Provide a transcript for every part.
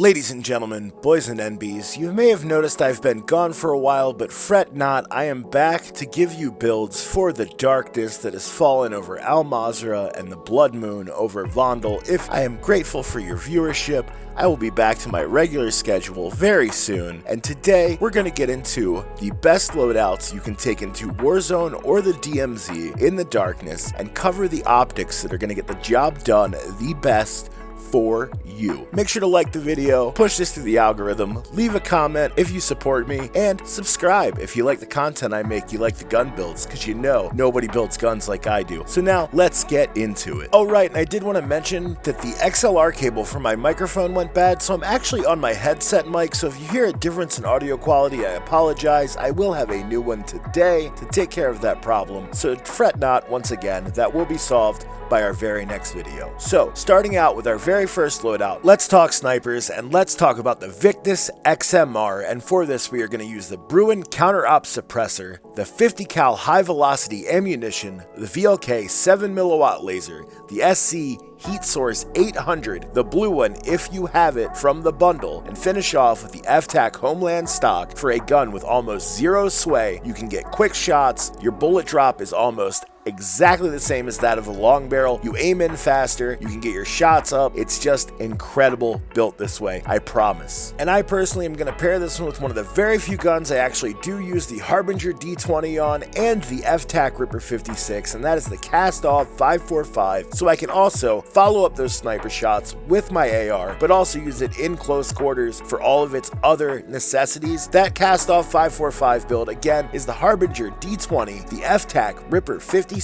Ladies and gentlemen, boys and NBs, you may have noticed I've been gone for a while, but fret not, I am back to give you builds for the darkness that has fallen over Al Mazrah and the Blood Moon over Vondel. If I am grateful for your viewership, I will be back to my regular schedule very soon, and today we're going to get into the best loadouts you can take into Warzone or the DMZ in the darkness and cover the optics that are going to get the job done the best for you. Make sure to like the video, push this through the algorithm, leave a comment if you support me, and subscribe if you like the content I make, you like the gun builds, because you know nobody builds guns like I do. So now let's get into it. Oh right, and I did want to mention that the XLR cable for my microphone went bad, so I'm actually on my headset mic, so if you hear a difference in audio quality, I apologize. I will have a new one today to take care of that problem, so fret not. Once again, that will be solved by our very next video. So, starting out with our very first loadout, let's talk snipers and let's talk about the Vicus XMR, and for this we are going to use the Bruin counter-op suppressor, the 50 cal high velocity ammunition, the VLK 7mW laser, the SC Heat Source 800, the blue one if you have it from the bundle, and finish off with the FTAC Homeland stock for a gun with almost zero sway. You can get quick shots, your bullet drop is almost exactly the same as that of a long barrel, you aim in faster, you can get your shots up. It's just incredible built this way, I promise. And I personally am going to pair this one with one of the very few guns I actually do use the Harbinger D20 on and the FTAC Ripper 56, and that is the cast off 545, so I can also follow up those sniper shots with my AR, but also use it in close quarters for all of its other necessities. That cast off 545 build again is the Harbinger D20, the FTAC Ripper 56,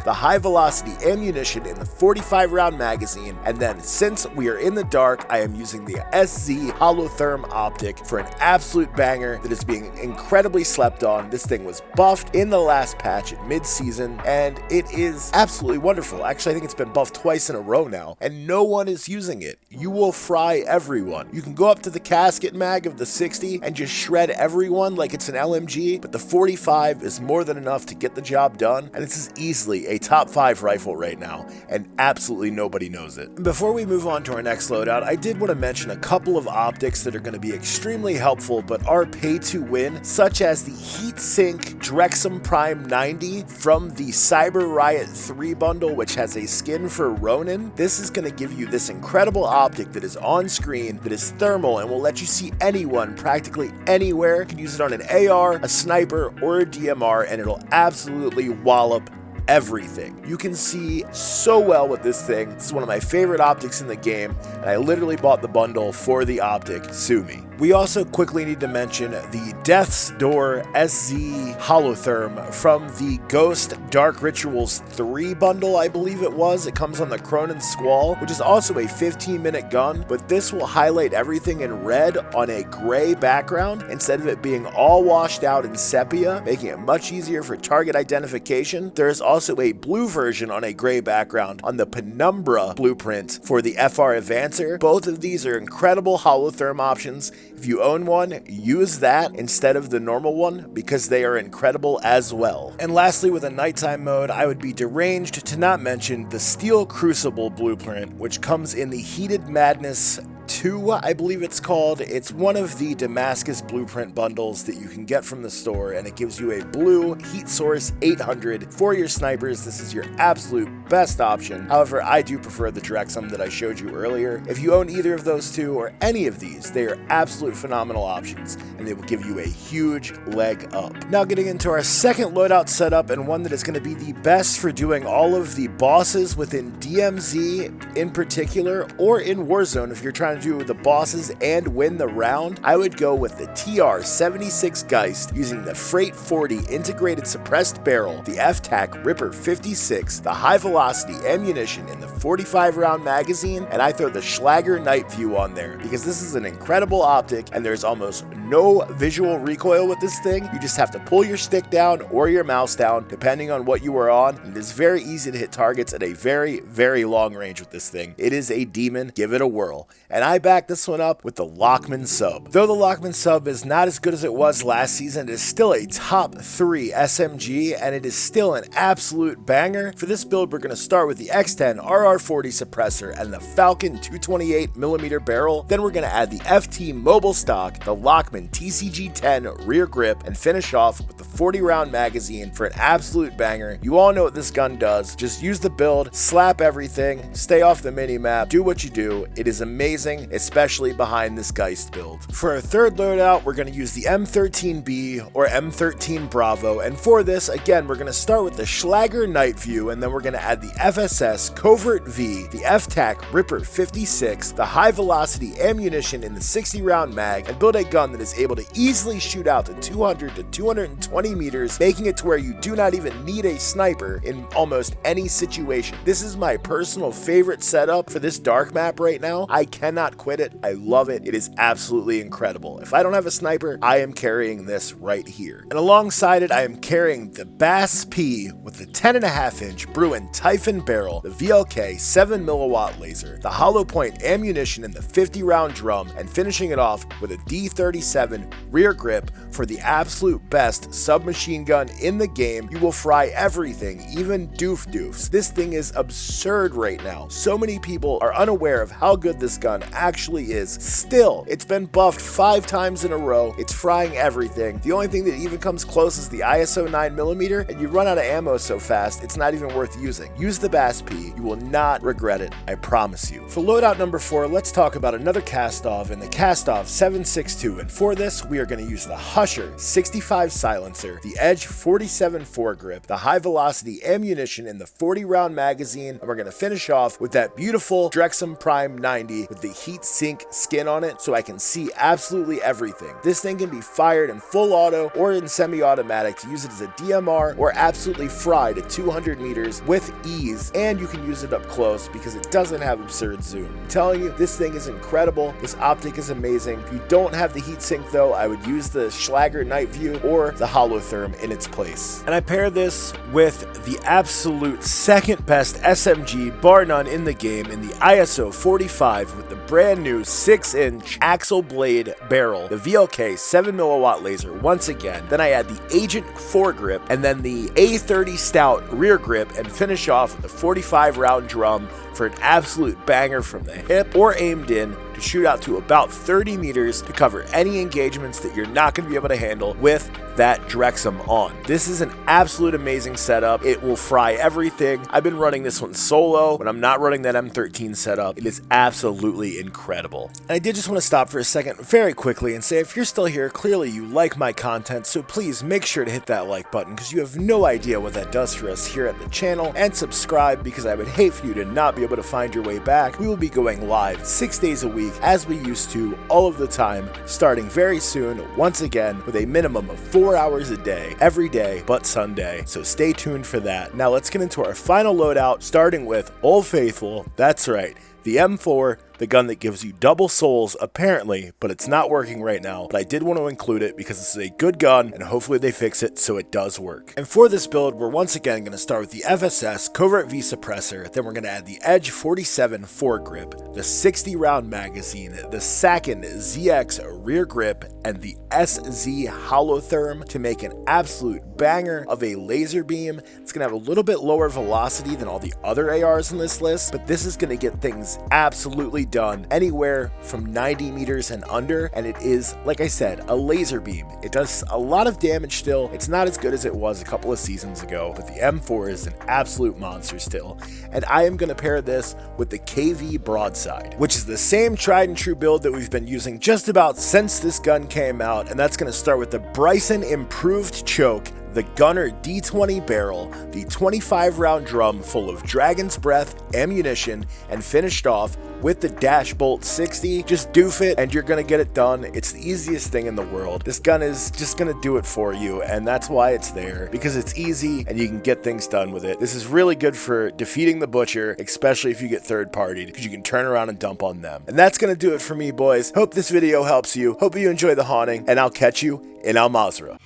the high velocity ammunition in the 45 round magazine, and then since we are in the dark, I am using the SZ Holotherm optic for an absolute banger that is being incredibly slept on. This thing was buffed in the last patch at mid-season, and it is absolutely wonderful. Actually, I think it's been buffed twice in a row now, and no one is using it. You will fry everyone. You can go up to the casket mag of the 60 and just shred everyone like it's an LMG, but the 45 is more than enough to get the job done, and this is easily a top 5 rifle right now, and absolutely nobody knows it. Before we move on to our next loadout, I did want to mention a couple of optics that are going to be extremely helpful but are pay to win, such as the Heatsink Drexum Prime 90 from the Cyber Riot 3 bundle, which has a skin for Ronin. This is going to give you this incredible optic that is on screen, that is thermal, and will let you see anyone practically anywhere. You can use it on an AR, a sniper, or a DMR, and it'll absolutely wallop everything. You can see so well with this thing. This is one of my favorite optics in the game, and I literally bought the bundle for the optic. Sue me. We also quickly need to mention the Death's Door SZ Holotherm from the Ghost Dark Rituals 3 bundle, I believe it was. It comes on the Cronin Squall, which is also a 15-minute gun, but this will highlight everything in red on a gray background instead of it being all washed out in sepia, making it much easier for target identification. There is also a blue version on a gray background on the Penumbra blueprint for the FR Advancer. Both of these are incredible holotherm options. If you own one, use that instead of the normal one because they are incredible as well. And lastly, with a nighttime mode, I would be deranged to not mention the Steel Crucible blueprint, which comes in the Heated Madness 2, I believe it's called. It's one of the Damascus blueprint bundles that you can get from the store, and it gives you a blue Heat Source 800 for your snipers. This is your absolute best option. However, I do prefer the Drexum that I showed you earlier. If you own either of those two or any of these, they are absolute phenomenal options, and they will give you a huge leg up. Now getting into our second loadout setup, and one that is going to be the best for doing all of the bosses within DMZ in particular, or in Warzone if you're trying to do the bosses and win the round. I would go with the TR-76 Geist using the Freight 40 integrated suppressed barrel, the FTAC Ripper 56, the high velocity ammunition in the 45 round magazine, and I throw the Schlager Night View on there because this is an incredible optic and there's almost no visual recoil with this thing. You just have to pull your stick down or your mouse down, depending on what you are on. It is very easy to hit targets at a very, very long range with this thing. It is a demon. Give it a whirl. And I back this one up with the Lockman Sub. Though the Lockman Sub is not as good as it was last season, it is still a top 3 SMG, and it is still an absolute banger. For this build, we're going to start with the X10 RR40 suppressor and the Falcon 228mm barrel. Then we're going to add the FT mobile stock, the Lockman TCG10 rear grip, and finish off with the 40-round magazine for an absolute banger. You all know what this gun does. Just use the build, slap everything, stay off the mini-map, do what you do. It is amazing, especially behind this Geist build. For our third loadout, we're going to use the M13B or M13 Bravo, and for this, again, we're going to start with the Schlager Night View, and then we're going to add the FSS Covert V, the FTAC Ripper 56, the high velocity ammunition in the 60-round mag, and build a gun that is able to easily shoot out to 200 to 220 meters, making it to where you do not even need a sniper in almost any situation. This is my personal favorite setup for this dark map right now. I cannot quit it. I love it. It is absolutely incredible. If I don't have a sniper, I am carrying this right here. And alongside it, I am carrying the Bass P with the 10.5-inch Bruin Typhon barrel, the VLK 7mm laser, the hollow point ammunition in the 50-round drum, and finishing it off with a D37 rear grip for the absolute best submachine gun in the game. You will fry everything, even doofs. This thing is absurd right now. So many people are unaware of how good this gun actually is. Still, it's been buffed 5 times in a row. It's frying everything. The only thing that even comes close is the ISO 9mm, and you run out of ammo so fast, it's not even worth using. Use the Bass P. You will not regret it. I promise you. For loadout number 4, let's talk about another cast-off in the cast-off 7.62, and for this, we are going to use the Husher 65 silencer, the Edge 47 foregrip, the high velocity ammunition in the 40-round magazine, and we're going to finish off with that beautiful Drexum Prime 90 with the heat sink skin on it so I can see absolutely everything. This thing can be fired in full auto or in semi-automatic to use it as a DMR or absolutely fry to 200 meters with ease, and you can use it up close because it doesn't have absurd zoom. I'm telling you, this thing is incredible. This optic is amazing. If you don't have the heat sink though, I would use the Schlager Night View or the Holotherm in its place. And I pair this with the absolute second best SMG bar none in the game in the ISO 45 with the brand new 6-inch Axle Blade barrel, the VLK 7mm laser once again. Then I add the Agent foregrip and then the A30 Stout rear grip and finish off with the 45-round drum for an absolute banger from the hip or aimed in to shoot out to about 30 meters to cover any engagements that you're not going to be able to handle with that Drexum on. This is an absolute amazing setup. It will fry everything. I've been running this one solo when I'm not running that M13 setup. It is absolutely incredible. And I did just want to stop for a second very quickly and say if you're still here, clearly you like my content, so please make sure to hit that like button because you have no idea what that does for us here at the channel, and subscribe because I would hate for you to not be able to find your way back. We will be going live 6 days a week as we used to all of the time, starting very soon once again with a minimum of 4 hours a day, every day but Sunday, so stay tuned for that. Now let's get into our final loadout, starting with Old Faithful, that's right, the M4, the gun that gives you double souls apparently, but it's not working right now, but I did want to include it because this is a good gun and hopefully they fix it so it does work. And for this build, we're once again going to start with the FSS Covert V suppressor, then we're going to add the Edge 47 foregrip, the 60-round magazine, the Sakin ZX rear grip, and the SZ Holotherm to make an absolute banger of a laser beam. It's going to have a little bit lower velocity than all the other ARs in this list, but this is going to get things absolutely done anywhere from 90 meters and under, and it is, like I said, a laser beam. It does a lot of damage still. It's not as good as it was a couple of seasons ago, but the M4 is an absolute monster still, and I am going to pair this with the KV broadside, which is the same tried and true build that we've been using just about since this gun came out, and that's going to start with the Bryson improved choke, the Gunner D20 barrel, the 25-round drum full of Dragon's Breath ammunition, and finished off with the Dash Bolt 60. Just doof it and you're gonna get it done. It's the easiest thing in the world. This gun is just gonna do it for you, and that's why it's there, because it's easy and you can get things done with it. This is really good for defeating the Butcher, especially if you get third-partied, because you can turn around and dump on them. And that's gonna do it for me, boys. Hope this video helps you. Hope you enjoy the haunting, and I'll catch you in Al Mazrah.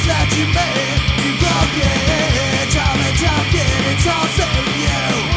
That you made, you broke it. Tell me, it's also you.